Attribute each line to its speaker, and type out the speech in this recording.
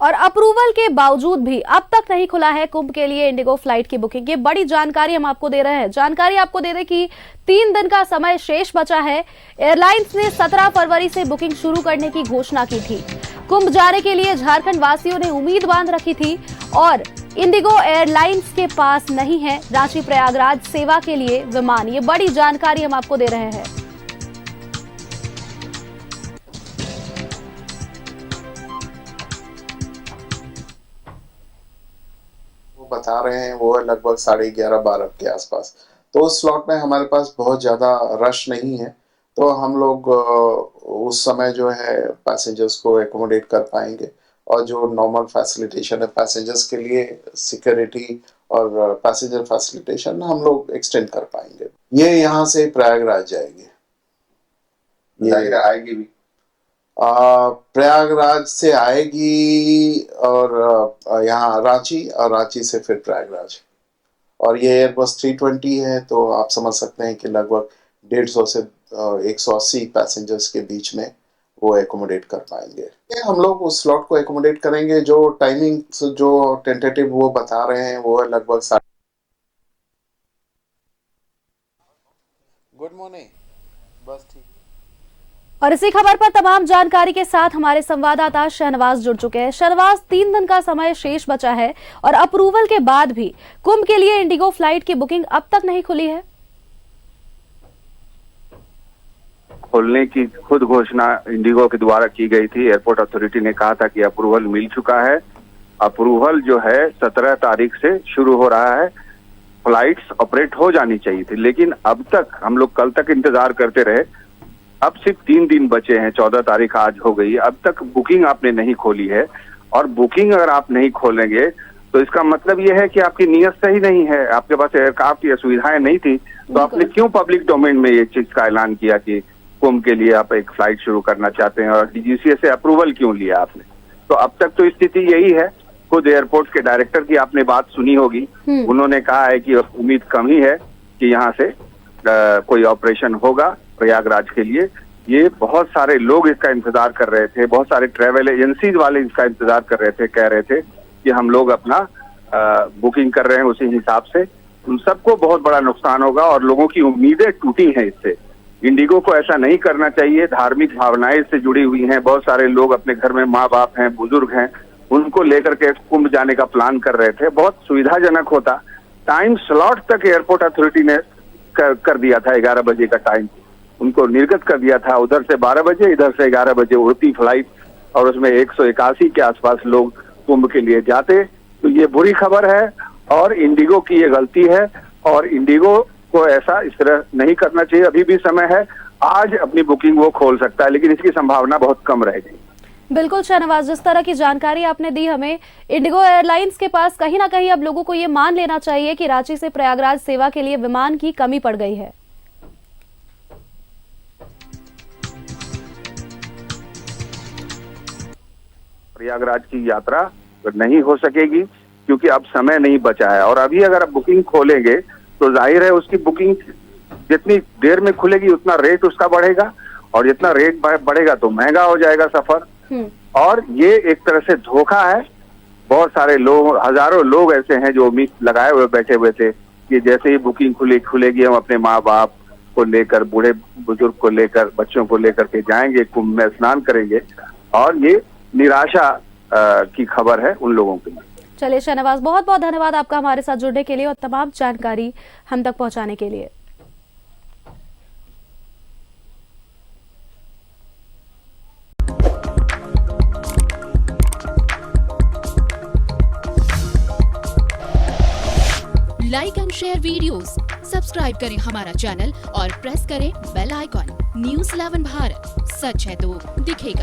Speaker 1: और अप्रूवल के बावजूद भी अब तक नहीं खुला है कुंभ के लिए इंडिगो फ्लाइट की बुकिंग। ये बड़ी जानकारी हम आपको दे रहे हैं। जानकारी आपको दे दें कि 3 दिन का समय शेष बचा है। एयरलाइंस ने 17 फरवरी से बुकिंग शुरू करने की घोषणा की थी। कुंभ जाने के लिए झारखंड वासियों ने उम्मीद बांध रखी थी और इंडिगो एयरलाइंस के पास नहीं है रांची प्रयागराज सेवा के लिए विमान। ये बड़ी जानकारी हम आपको दे रहे हैं।
Speaker 2: बता रहे हैं वो है लगभग 11:30-12 के आसपास। तो उस स्लॉट में हमारे पास बहुत ज़्यादा रश नहीं है, तो हम लोग उस समय जो है पैसेंजर्स को एकोमोडेट कर पाएंगे और जो नॉर्मल फैसिलिटेशन है पैसेंजर्स के लिए, सिक्योरिटी और पैसेंजर फैसिलिटेशन हम लोग एक्सटेंड कर पाएंगे। ये यहाँ से प्रयागराज जाएगी, ये आएगी भी प्रयागराज से आएगी और यहाँ रांची, और रांची से फिर प्रयागराज। और ये एयरबस 320 है, तो आप समझ सकते हैं कि लगभग 150 से 180 पैसेंजर्स के बीच में वो एकोमोडेट कर पाएंगे। हम लोग उस स्लॉट को एकोमोडेट करेंगे। जो टाइमिंग जो टेंटेटिव वो बता रहे हैं वो है लगभग। गुड मॉर्निंग, बस ठीक।
Speaker 1: और इसी खबर पर तमाम जानकारी के साथ हमारे संवाददाता शहनवाज जुड़ चुके हैं। शहनवाज, 3 दिन का समय शेष बचा है और अप्रूवल के बाद भी कुंभ के लिए इंडिगो फ्लाइट की बुकिंग अब तक नहीं खुली है।
Speaker 3: खोलने की खुद घोषणा इंडिगो के द्वारा की गई थी। एयरपोर्ट अथॉरिटी ने कहा था कि अप्रूवल मिल चुका है। अप्रूवल जो है 17 तारीख से शुरू हो रहा है। फ्लाइट्स ऑपरेट हो जानी चाहिए थी, लेकिन अब तक हम लोग कल तक इंतजार करते रहे। अब सिर्फ 3 दिन बचे हैं, 14 तारीख आज हो गई, अब तक बुकिंग आपने नहीं खोली है। और बुकिंग अगर आप नहीं खोलेंगे तो इसका मतलब ये है कि आपकी नीयत सही नहीं है। आपके पास एयरक्राफ्ट की सुविधाएं नहीं थी, तो आपने क्यों पब्लिक डोमेन में ये चीज का ऐलान किया कि कुंभ के लिए आप एक फ्लाइट शुरू करना चाहते हैं, और डीजीसीए से अप्रूवल क्यों लिया आपने? तो अब तक तो स्थिति यही है। खुद एयरपोर्ट के डायरेक्टर की आपने बात सुनी होगी, उन्होंने कहा है कि उम्मीद कम ही है कि यहाँ से कोई ऑपरेशन होगा प्रयागराज के लिए। ये बहुत सारे लोग इसका इंतजार कर रहे थे, बहुत सारे ट्रेवल एजेंसीज वाले इसका इंतजार कर रहे थे, कह रहे थे कि हम लोग अपना बुकिंग कर रहे हैं उसी हिसाब से। उन सबको बहुत बड़ा नुकसान होगा और लोगों की उम्मीदें टूटी हैं इससे। इंडिगो को ऐसा नहीं करना चाहिए। धार्मिक भावनाएं इससे जुड़ी हुई हैं। बहुत सारे लोग अपने घर में माँ बाप हैं, बुजुर्ग हैं, उनको लेकर के कुंभ जाने का प्लान कर रहे थे। बहुत सुविधाजनक होता। टाइम स्लॉट तक एयरपोर्ट अथॉरिटी ने कर दिया था। 11 बजे का टाइम उनको निर्गत कर दिया था। उधर से 12 बजे, इधर से 11 बजे उड़ती फ्लाइट, और उसमें 181 के आसपास लोग कुंभ के लिए जाते। तो ये बुरी खबर है और इंडिगो की ये गलती है, और इंडिगो को ऐसा इस तरह नहीं करना चाहिए। अभी भी समय है, आज अपनी बुकिंग वो खोल सकता है, लेकिन इसकी संभावना बहुत कम रहेगी।
Speaker 1: बिल्कुल शहनवाज, जिस तरह की जानकारी आपने दी हमें, इंडिगो एयरलाइंस के पास कहीं ना कहीं अब लोगों को ये मान लेना चाहिए कि रांची से प्रयागराज सेवा के लिए विमान की कमी पड़ गई है।
Speaker 3: प्रयागराज की यात्रा नहीं हो सकेगी क्योंकि अब समय नहीं बचा है। और अभी अगर आप बुकिंग खोलेंगे तो जाहिर है उसकी बुकिंग जितनी देर में खुलेगी उतना रेट उसका बढ़ेगा, और जितना रेट बढ़ेगा तो महंगा हो जाएगा सफर। और ये एक तरह से धोखा है। बहुत सारे लोग, हजारों लोग ऐसे हैं जो उम्मीद लगाए हुए बैठे हुए थे कि जैसे ही बुकिंग खुलेगी हम अपने माँ बाप को लेकर, बूढ़े बुजुर्ग को लेकर, बच्चों को लेकर के जाएंगे, कुंभ में स्नान करेंगे, और ये निराशा की खबर है उन लोगों के लिए।
Speaker 1: चलिए शहनवाज, बहुत बहुत धन्यवाद आपका हमारे साथ जुड़ने के लिए और तमाम जानकारी हम तक पहुंचाने के लिए।
Speaker 4: Like and share videos, subscribe करें हमारा चैनल और प्रेस करें बेल आइकॉन। न्यूज़ 11 भारत, सच है तो दिखेगा।